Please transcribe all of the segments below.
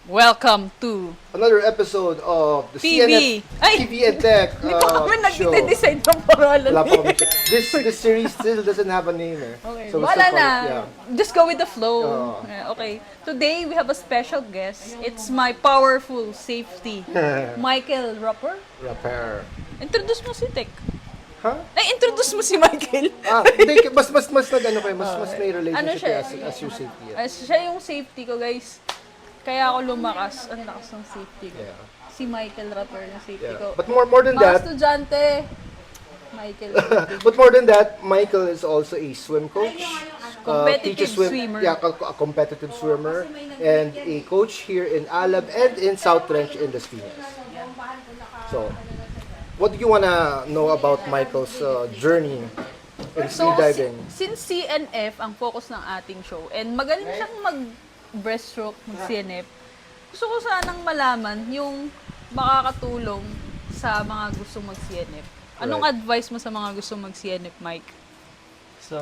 Welcome to Another episode of the TV. CNF Ay! TV and Tech Hindi pa kami show. nag-decide ng pangalan. Wala pa kami. This series still doesn't have a name eh. Okay. So we Wala still call na. it, yeah. Just go with the flow. Oo. Yeah, okay. Today, we have a special guest. It's my powerful safety, Michael Roper. Repair. Introduce mo si Tek. Huh? Ay, introduce mo si Michael. Hindi, mas nag-ano kayo, mas may relationship Ano siya? as your safety. Siya yung safety ko, guys. Kaya ako lumakas. Ang lakas ng safety ko. Yeah. Si Michael Roper yung safety Yeah. ko. But more than Mga that, estudyante, Michael. but more than that, Michael is also a swim coach. Competitive Teaches swimmer. Yeah, a competitive swimmer and a coach here in Alab and in South Trench in the Pinas. So, what do you wanna know about Michael's journey in So, skydiving? since CNF ang focus ng ating show, and magaling siyang mag-breaststroke, mag-CNF, gusto ko sanang malaman yung makakatulong sa mga gustong mag-CNF. Anong Right. advice mo sa mga gustong mag-CNF, Mike? So,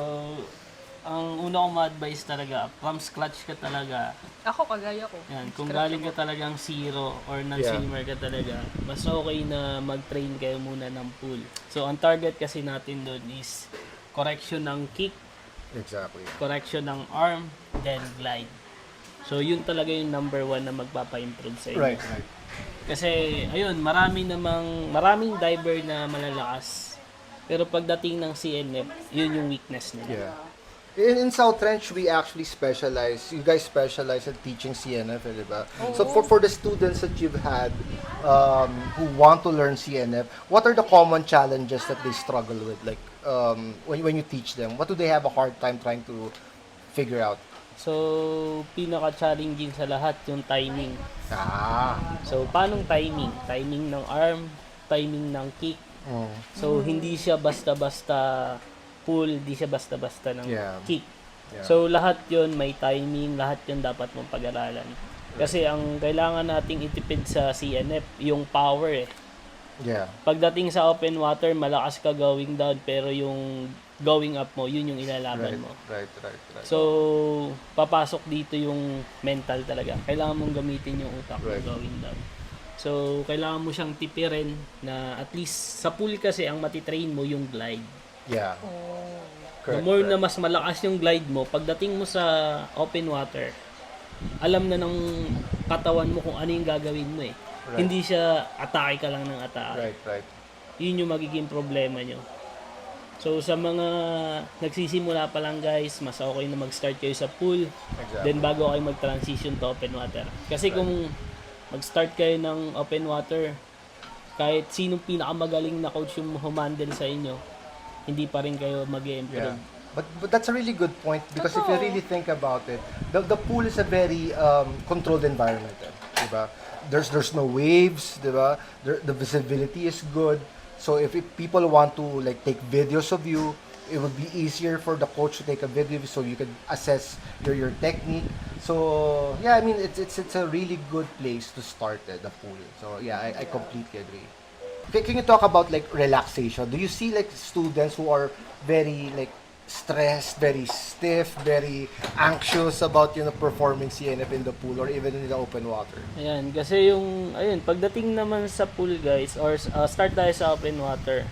ang una kong ma-advise talaga, from scratch ka talaga. Ako, kagaya ko. Yan, kung galing ka talagang zero or non-swimmer ka talaga, mas okay na mag-train kayo muna ng pool. So, ang target kasi natin doon is correction ng kick, Exactly. correction ng arm, then glide. So, yun talaga yung number one na magpapa-improve sa inyo. Right. Kasi, ayun, maraming diver na malalakas. Pero pagdating ng CNF, yun yung weakness nila. Yeah. In South Trench, we actually specialize. You guys specialize in teaching CNF, di ba? So for the students that you've had who want to learn CNF, what are the common challenges that they struggle with? Like when you teach them, what do they have a hard time trying to figure out? So, pinaka-challenging sa lahat yung timing. Ah. So, paanong timing? Timing ng arm, timing ng kick. So, hindi siya basta-basta pull, hindi siya basta-basta ng Yeah. kick. Yeah. So, lahat yon may timing, lahat yon dapat mong pag-aralan. Kasi ang kailangan nating itipid sa CNF, yung power eh. Yeah. Pagdating sa open water, malakas ka going down, pero yung going up mo, yun yung ilalaban mo. Right. So, papasok dito yung mental talaga. Kailangan mong gamitin yung utak mo Right. going down. So, kailangan mo siyang tipirin na at least sa pool kasi ang matitrain mo yung glide. Yeah. The more na mas malakas yung glide mo, pagdating mo sa open water, alam na ng katawan mo kung ano yung gagawin mo eh. Right. Hindi siya atake ka lang ng atake. Right. Yun yung magiging problema nyo. So, sa mga nagsisimula pa lang guys, mas okay na mag-start kayo sa pool. Exactly. Then, bago kayo mag-transition to open water. Kasi kung mag-start kayo ng open water, kahit sinong pinakamagaling na coach yung humandle sa inyo, hindi pa rin kayo mag-improve. Yeah. But that's a really good point because if you really think about it, the pool is a very controlled environment, diba? There's no waves, diba? The visibility is good. So if people want to like take videos of you, it would be easier for the coach to take a video so you can assess your technique. So yeah, I mean it's a really good place to start the pool. So yeah, I completely agree. Can you talk about like relaxation? Do you see like students who are very like stressed, very stiff, very anxious about performing CNF in the pool or even in the open water? Ayan, kasi pagdating naman sa pool guys, or start tayo sa open water,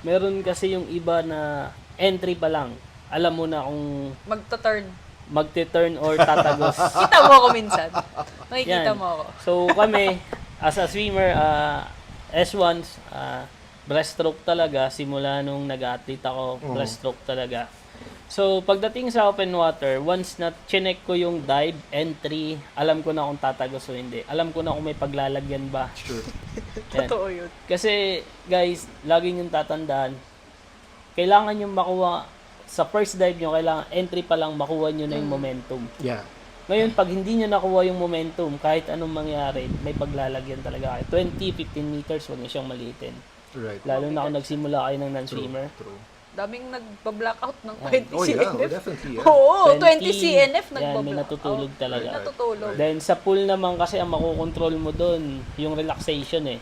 meron kasi yung iba na entry pa lang, alam mo na kung Magta-turn. magte-turn or tatagos. Kita mo ako minsan. Makikita Yan. mo ako. So kami, as a swimmer, S1, breaststroke talaga. Simula nung nag-athlete ako, breaststroke talaga. So pagdating sa open water, once na chinek ko yung dive, entry, alam ko na kung tatagos o hindi. Alam ko na kung may paglalagyan ba. Sure. Yan. Totoo yun. Kasi guys, lagi niyong tatandaan, kailangan yung makuha, sa first dive nyo, kailangan entry pa lang makuha nyo na yung momentum. Yeah. Ngayon, pag hindi nyo nakuha yung momentum, kahit anong mangyari, may paglalagyan talaga kayo. 20, 15 meters, huwag nyo siyang maliitin. Right. Lalo na kung nagsimula kayo ng non-swimmer. True. Daming nagpa-blackout ng 20 Oh yeah, CNF. definitely. Yeah. Oo, 20 CNF Yan, may nagpa-blackout. natutulog talaga. Natutulog. Then, sa pool naman kasi, ang makukontrol mo doon, yung relaxation eh.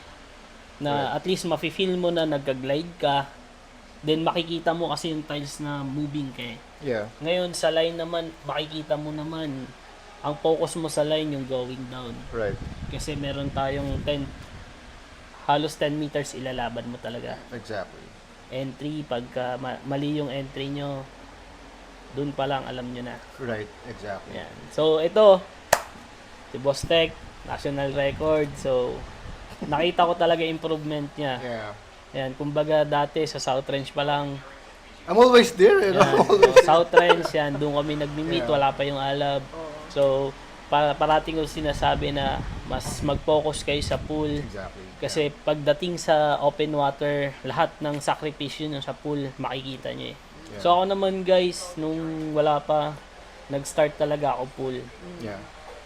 Na at least mafe-feel mo na nagka-glide ka. Then, makikita mo kasi yung tiles na moving ka eh. Yeah. Ngayon, sa line naman, makikita mo naman ang focus mo sa line yung going down. Right. Kasi meron tayong halos 10 meters ilalaban mo talaga. Exactly. Entry, pagka mali yung entry nyo, dun pa lang alam nyo na. Right. Exactly. Yan. So, ito, si Boss Tech, national record. So, nakita ko talaga improvement niya. Yeah. Yan, kumbaga dati sa South Range pa lang, I'm always there, you know. yan, Always. South Range, yan, doon kami nagmi-meet, Yeah. wala pa yung alab. So, parating ko sinasabi na mas mag-focus kayo sa pool. Exactly. Kasi pagdating sa open water, lahat ng sakripisyo nyo sa pool, makikita nyo eh. Yeah. So ako naman guys, nung wala pa, nag-start talaga ako pool. Yeah.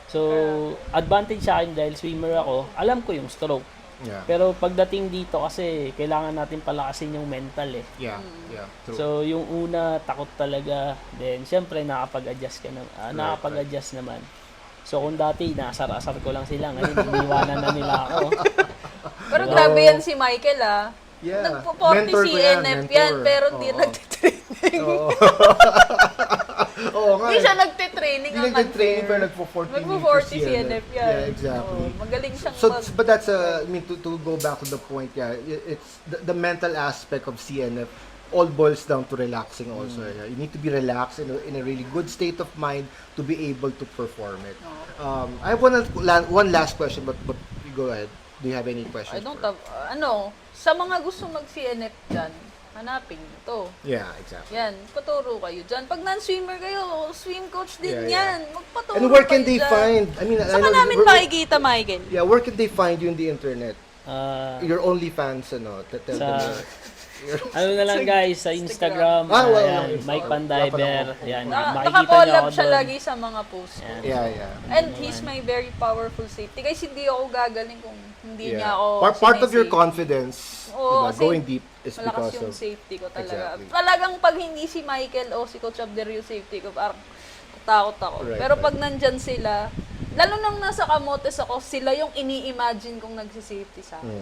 So, advantage sa akin dahil swimmer ako, alam ko yung stroke. Yeah. Pero pagdating dito kasi, kailangan natin palakasin yung mental eh. Yeah. Yeah. True. So, yung una, takot talaga. Then, syempre, nakapag-adjust ka na, nakapag-adjust naman. So, kung dati, nasar-asar ko lang sila. Ngayon, iniwanan na nila ako. Pero grabe yan si Michael Yeah. Nagpo-40 Mentor ko yan, CNF mentor. yan, pero hindi Oo. nagtitraining. Oo. Oo nga. Hindi siya nagtitraining Hindi nag-training pero nagpo-40 Nagpo-40 CNF yan. Yeah, exactly. Oo, magaling siyang So, but that's I mean, to go back to the point, yeah, it's the mental aspect of CNF all boils down to relaxing also. Yeah. You need to be relaxed in a really good state of mind to be able to perform it. I have one last question, but you go ahead. Do you have any questions? I don't for- have, sa mga gusto mag-CNF dyan, hanapin nyo to. Yeah, exactly. Yan, paturo kayo dyan. Pag non-swimmer kayo, swim coach din Yeah, yan. Magpaturo And where can kayo they dyan. find? I mean, I Saan know ka namin we're- makikita, Michael? Yeah, where can they find you in the internet? Ah, Your OnlyFans, tell Sa- them. ano na lang guys, sa Instagram, well, ayan, Mike Pandiver, yan, makikita nyo Nakakollab ako siya doon. lagi sa mga posts. Yan. Yeah. And he's my very powerful safety. Guys, hindi ako gagaling kung hindi niya Yeah. ako Part of your sinisave. confidence, Oo, diba, going safe- deep is Malakas because yung of safety ko talaga. Exactly. Talagang pag hindi si Michael o si Coach Abder yung safety ko, parang takot ako. Right, Pero right. pag nandyan sila, lalo nang nasa kamotes ako, sila yung ini-imagine kong nagsisafety sa akin.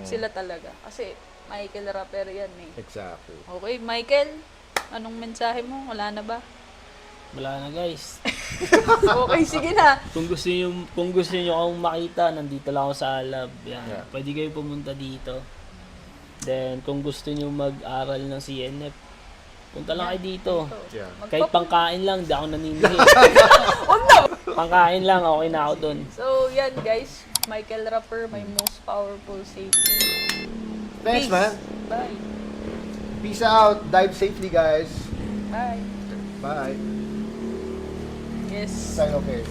Sila talaga. Kasi Michael Rapper yan eh. Exactly. Okay, Michael, anong mensahe mo? Wala na ba? Wala na guys. Okay, sige na. Kung gusto niyo akong makita, nandito lang ako sa Alab. Yan. Yeah. Pwede kayo pumunta dito. Then kung gusto niyo mag-aral ng CNF, punta lang kayo dito. Yeah. Kahit pangkain lang, di ako naninihi. Huwag na! Pangkain lang, okay na ako dun. So, yan guys. Michael Rapper, my most powerful safety. Thanks, Peace. man. Bye. Peace out. Dive safely, guys. Bye. Bye. Yes. Sign okay.